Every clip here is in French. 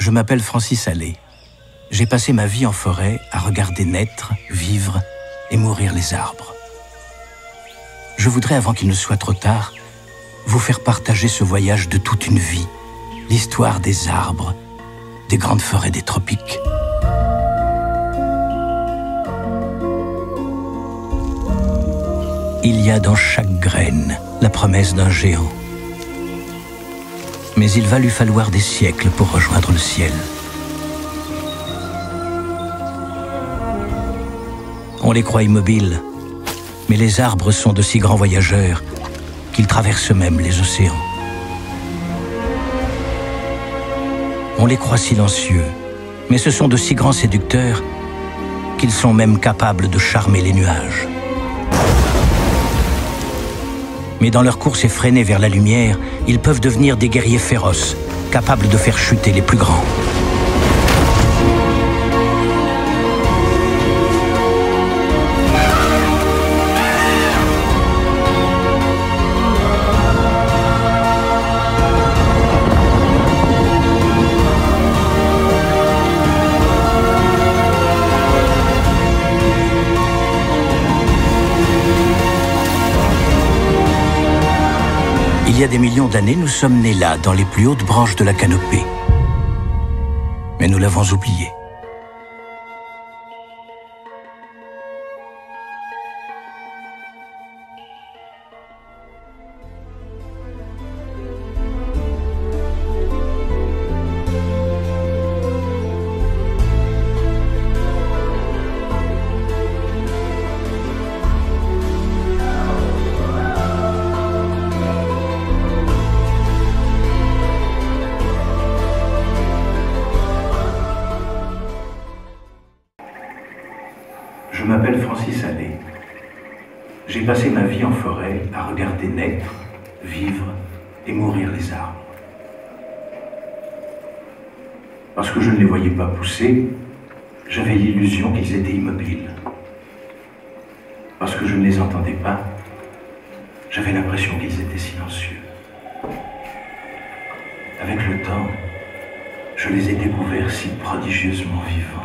Je m'appelle Francis Allais. J'ai passé ma vie en forêt à regarder naître, vivre et mourir les arbres. Je voudrais, avant qu'il ne soit trop tard, vous faire partager ce voyage de toute une vie, l'histoire des arbres, des grandes forêts des tropiques. Il y a dans chaque graine la promesse d'un géant. Mais il va lui falloir des siècles pour rejoindre le ciel. On les croit immobiles, mais les arbres sont de si grands voyageurs qu'ils traversent même les océans. On les croit silencieux, mais ce sont de si grands séducteurs qu'ils sont même capables de charmer les nuages. Mais dans leur course effrénée vers la lumière, ils peuvent devenir des guerriers féroces, capables de faire chuter les plus grands. Il y a des millions d'années, nous sommes nés là, dans les plus hautes branches de la canopée. Mais nous l'avons oublié. Je m'appelle Francis Allais. J'ai passé ma vie en forêt à regarder naître, vivre et mourir les arbres. Parce que je ne les voyais pas pousser, j'avais l'illusion qu'ils étaient immobiles. Parce que je ne les entendais pas, j'avais l'impression qu'ils étaient silencieux. Avec le temps, je les ai découverts si prodigieusement vivants.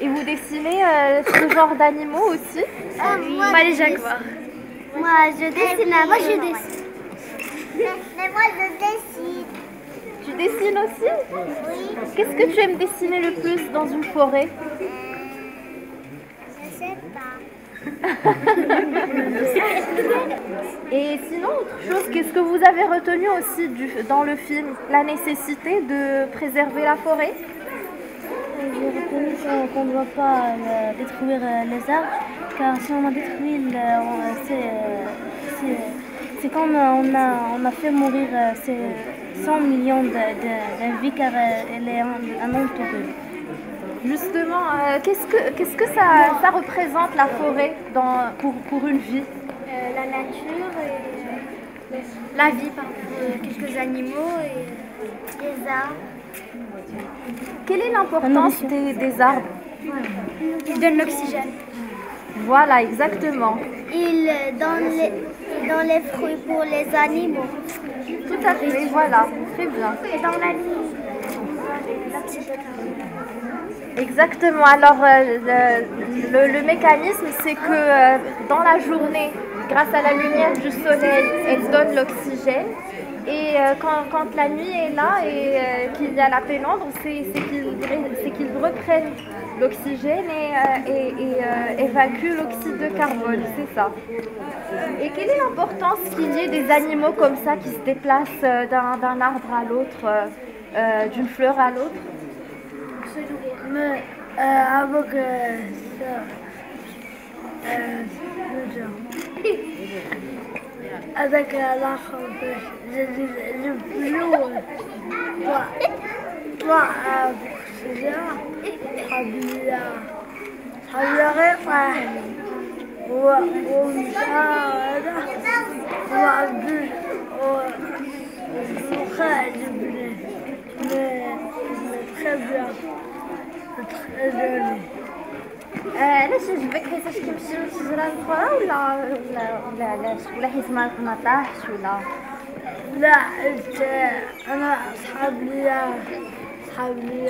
Et vous dessinez ce genre d'animaux aussi? Moi les jaguars. Moi je dessine. Moi je dessine. Mais moi je dessine. Tu dessines aussi? Oui. Qu'est-ce que tu aimes dessiner le plus dans une forêt? Je sais pas. Et sinon, autre chose, qu'est-ce que vous avez retenu aussi dans le film? La nécessité de préserver la forêt? J'ai retenu qu'on ne doit pas détruire les arbres, car si on a détruit, c'est comme on a fait mourir ces 100 millions de vies, car elle est un entouré. Justement, qu'est-ce que ça représente la forêt pour une vie? La nature, et la vie par quelques animaux et les arbres. Quelle est l'importance des arbres? Ils donnent l'oxygène. Voilà, exactement. Ils donnent les fruits pour les animaux. Tout à fait, voilà, très bien. Et dans la nuit, exactement. Alors, le mécanisme, c'est que dans la journée, grâce à la lumière du soleil, elle donne l'oxygène. Et quand la nuit est là et qu'il y a la pénombre, c'est qu'ils reprennent l'oxygène et évacuent l'oxyde de carbone, c'est ça. Et quelle est l'importance qu'il y ait des animaux comme ça qui se déplacent d'un arbre à l'autre, d'une fleur à l'autre? Mais avec avec l'arbre, le plus haut, toi, très bien. C'est très joli. علاش عجبك حيتاش كيمشيو للشجره الاخرى ولا علاش ولا حيت ما طاحش ولا لا حيت أنا أصحاب لي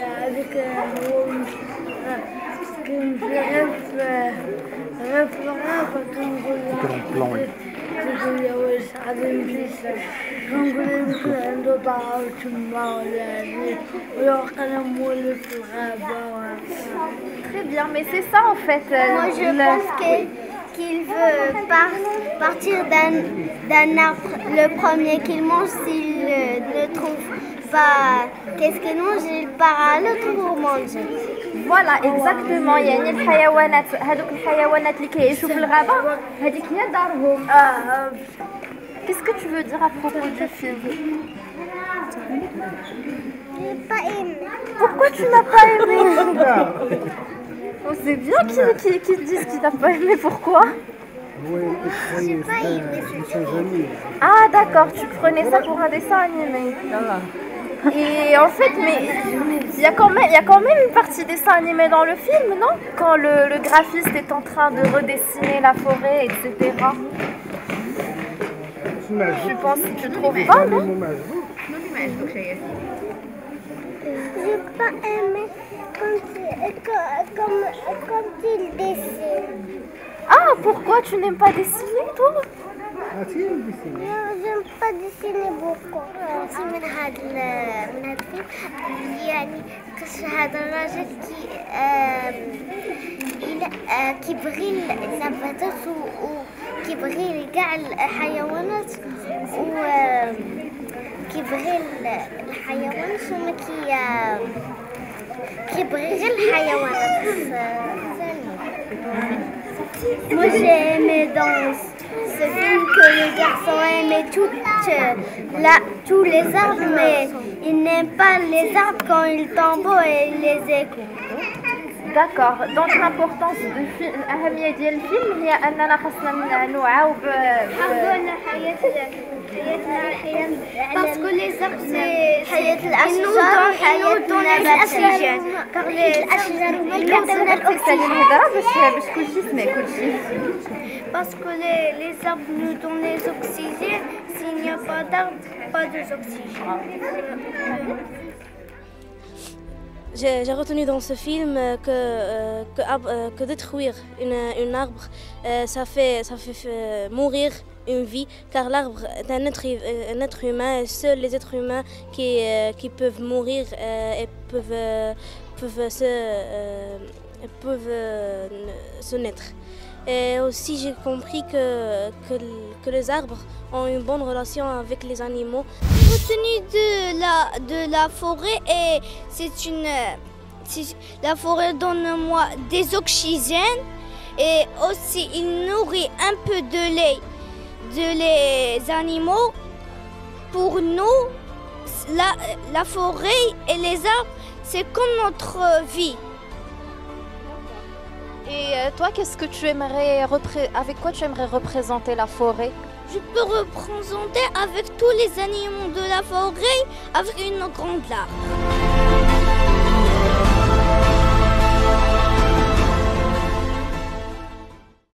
هذيك هو كنمشي غير في الغابة كنقول تقول لي واش غادي نمشي كنقول يمكن عنده طاعة تما ولا هادي ويوقع مولي في الغابة. Très bien, mais c'est ça en fait. Moi, je pense qu'il veut partir d'un arbre, le premier qu'il mange, s'il ne trouve pas qu'est-ce qu'il mange, il part à l'autre pour manger. Voilà, exactement. يعني الحيوانات هذوك الحيوانات اللي كيعيشوا في الغابة هذيك هي دارهم. Qu'est-ce que tu veux dire à propos du film? J'ai pas aimé. Pourquoi tu n'as pas aimé? On sait bien qu'ils disent qu'ils n'ont pas aimé. Pourquoi? J'ai pas aimé. Ah d'accord, tu prenais ça pour un dessin animé. Et en fait, mais il y a quand même une partie dessin animé dans le film, non? Quand le graphiste est en train de redessiner la forêt, etc. Je pense que tu trouves pas, non? J'ai pas aimé comme il dessine. Ah, pourquoi tu n'aimes pas dessiner, toi? j'aime pas dessiner beaucoup. من هذا الفيلم يعني قصة هذا الراجل كيبغي النباتات وكيبغي كاع الحيوانات وكيبغي الحيوانات وما كيبغي غير الحيوانات. Moi j'ai aimé dans ce film que le garçon aimait tous les arbres, mais il n'aime pas les arbres quand il tombe et il les écoute. D'accord. Donc l'importance du film, الأهمية ديال الفيلم هي أننا خاصنا نوعاو Parce que les arbres c'est حياة الأشجار وحياة النباتات. car الأشجار كنعطيونا الأكسجين الهضرة باش كلشي يسمع كلشي. Parce que les arbres nous donnent les oxygènes. S'il n'y a pas d'arbres, pas d'oxygène. J'ai retenu dans ce film que détruire un arbre, ça fait mourir une vie, car l'arbre est un être humain et seuls les êtres humains qui peuvent mourir et peuvent se naître. Et aussi j'ai compris que les arbres ont une bonne relation avec les animaux. J'ai retenu de la forêt et la forêt donne moi des oxygènes et aussi il nourrit un peu de les animaux. Pour nous, la forêt et les arbres, c'est comme notre vie. Et toi, qu'est-ce que tu aimerais avec quoi tu aimerais représenter la forêt? Je peux représenter avec tous les animaux de la forêt avec une grande larme.